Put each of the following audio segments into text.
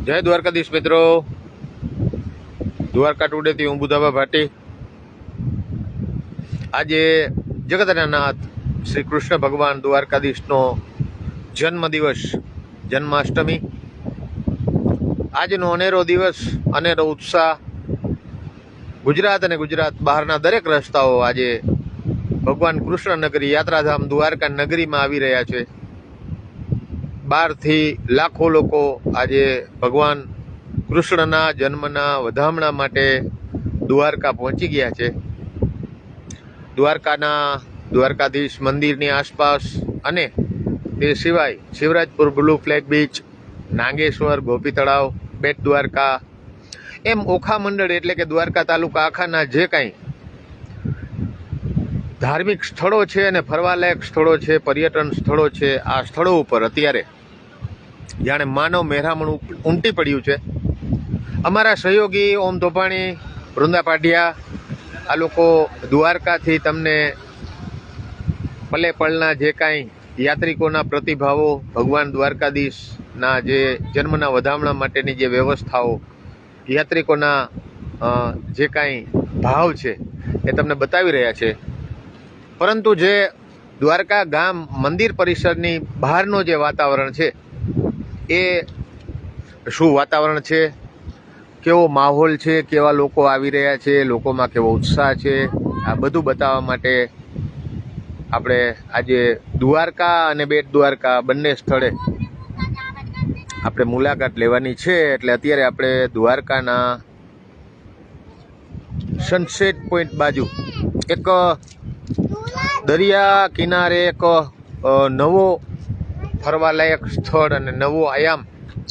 જય દ્વારકાધીશ મિત્રો, દ્વારકા ટુડેથી હું બુધાબા ભાટી। આજે જગતના નાથ શ્રી કૃષ્ણ ભગવાન દ્વારકાધીશનો જન્મદિવસ, જન્માષ્ટમી। આજનો અનેરો દિવસ, અનેરો ઉત્સાહ। ગુજરાત અને ગુજરાત બહારના દરેક રસ્તાઓ આજે ભગવાન કૃષ્ણ નગરી યાત્રાધામ દ્વારકા નગરીમાં આવી રહ્યા છે। બહારથી લાખો લોકો આજે ભગવાન કૃષ્ણના જન્મના વધામણા માટે દ્વારકા પહોંચી ગયા છે। દ્વારકાધીશ મંદિરની આસપાસ અને તે સિવાય Shivrajpur blue flag beach, Nageshwar, Gopi Talav, Bet Dwarka એમ ઓખા મંડળ એટલે કે દ્વારકા તાલુકા આખાના જે કાંઈ ધાર્મિક સ્થળો છે અને ફરવાલાયક સ્થળો છે, પર્યટન સ્થળો છે, આ સ્થળો ઉપર અત્યારે જાણે માનવ મહેરામણ ઉમટી પડ્યું છે। અમારા સહયોગી ઓમ ધોપાણી, વૃંદા પાટિયા, આ લોકો દ્વારકાથી તમને પલે પળના જે કાંઈ યાત્રિકોના પ્રતિભાવો, ભગવાન દ્વારકાધીશના જે જન્મના વધામણા માટેની જે વ્યવસ્થાઓ, યાત્રિકોના જે કાંઈ ભાવ છે એ તમને બતાવી રહ્યા છે। પરંતુ જે દ્વારકા ગામ મંદિર પરિસરની બહારનો જે વાતાવરણ છે એ શું વાતાવરણ છે, કેવો માહોલ છે, કેવા લોકો આવી રહ્યા છે, લોકોમાં કેવો ઉત્સાહ છે, આ બધું બતાવવા માટે આપણે આજે દ્વારકા અને બેટ દ્વારકા બંને સ્થળે આપણે મુલાકાત લેવાની છે। એટલે અત્યારે આપણે દ્વારકાના સનસેટ પોઈન્ટ બાજુ એક દરિયા કિનારે એક નવો ફરવાલાયક સ્થળ અને નવો આયામ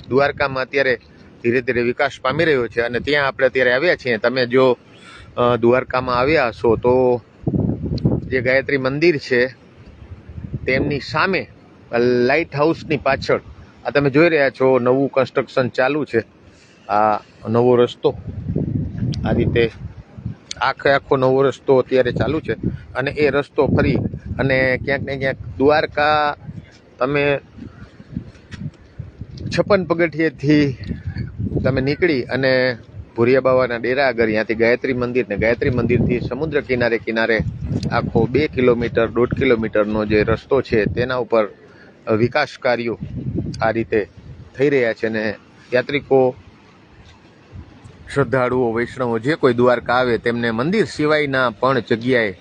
દ્વારકામાં અત્યારે ધીરે ધીરે વિકાસ પામી રહ્યો છે અને ત્યાં આપણે અત્યારે આવ્યા છીએ। તમે જો દ્વારકામાં આવ્યા હશો તો જે ગાયત્રી મંદિર છે તેમની સામે લાઇટ હાઉસની પાછળ આ તમે જોઈ રહ્યા છો નવું કન્સ્ટ્રક્શન ચાલુ છે। આ નવો રસ્તો આ રીતે આખો નવો રસ્તો અત્યારે ચાલુ છે અને એ રસ્તો ફરી અને ક્યાંક ને ક્યાંક દ્વારકા તમે 56 પગથિયેથી તમે નીકળી અને ભુરિયા બાવાના ડેરા આગળ ત્યાંથી ગાયત્રી મંદિર ને ગાયત્રી મંદિરથી સમુદ્ર કિનારે આખો 2 કિલોમીટર 1.5 કિલોમીટરનો જે રસ્તો છે તેના ઉપર વિકાસ કાર્યો આ રીતે થઈ રહ્યા છે અને યાત્રિકો, શ્રદ્ધાળુઓ, વૈષ્ણવો જે કોઈ દ્વારકા આવે તેમને મંદિર સિવાયના પણ જગ્યાએ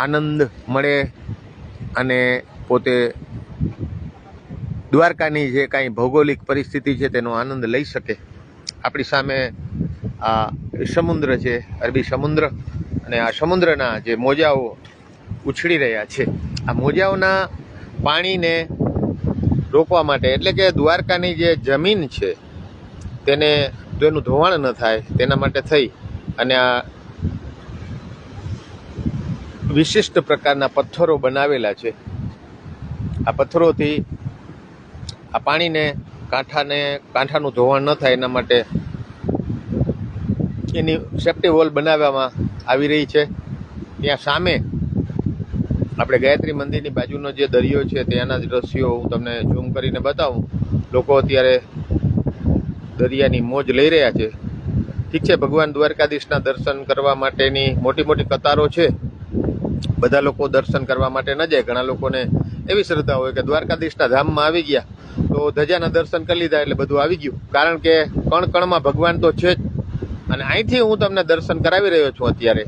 આનંદ મળે અને પોતે દ્વારકાની જે કાંઈ ભૌગોલિક પરિસ્થિતિ છે તેનો આનંદ લઈ શકે। આપણી સામે આ સમુદ્ર છે, અરબી સમુદ્ર, અને આ સમુદ્રના જે મોજાઓ ઉછળી રહ્યા છે, આ મોજાઓના પાણીને રોકવા માટે એટલે કે દ્વારકાની જે જમીન છે તેને તેનું ધોવાણ ન થાય તેના માટે થઈ અને આ વિશિષ્ટ પ્રકારના પથ્થરો બનાવેલા છે। આ પથ્થરોથી આ પાણીને કાંઠાનું ધોવાણ ન થાય એના માટે એની સેફ્ટી વોલ બનાવવામાં આવી રહી છે। ત્યાં સામે આપણે ગાયત્રી મંદિરની બાજુનો જે દરિયો છે ત્યાંના જ દ્રશ્યો હું તમને ઝૂમ કરીને બતાવું। લોકો અત્યારે દરિયાની મોજ લઈ રહ્યા છે। ઠીક છે, ભગવાન દ્વારકાધીશના દર્શન કરવા માટેની મોટી મોટી કતારો છે, બધા લોકો દર્શન કરવા માટે ન જાય। ઘણા લોકોને એવી શ્રદ્ધા હોય કે દ્વારકાધીશના ધામમાં આવી ગયા તો ધજાના દર્શન કરી લીધા એટલે બધું આવી ગયું, કારણ કે કણ કણમાં ભગવાન તો છે જ। અને અહીંથી હું તમને દર્શન કરાવી રહ્યો છું અત્યારે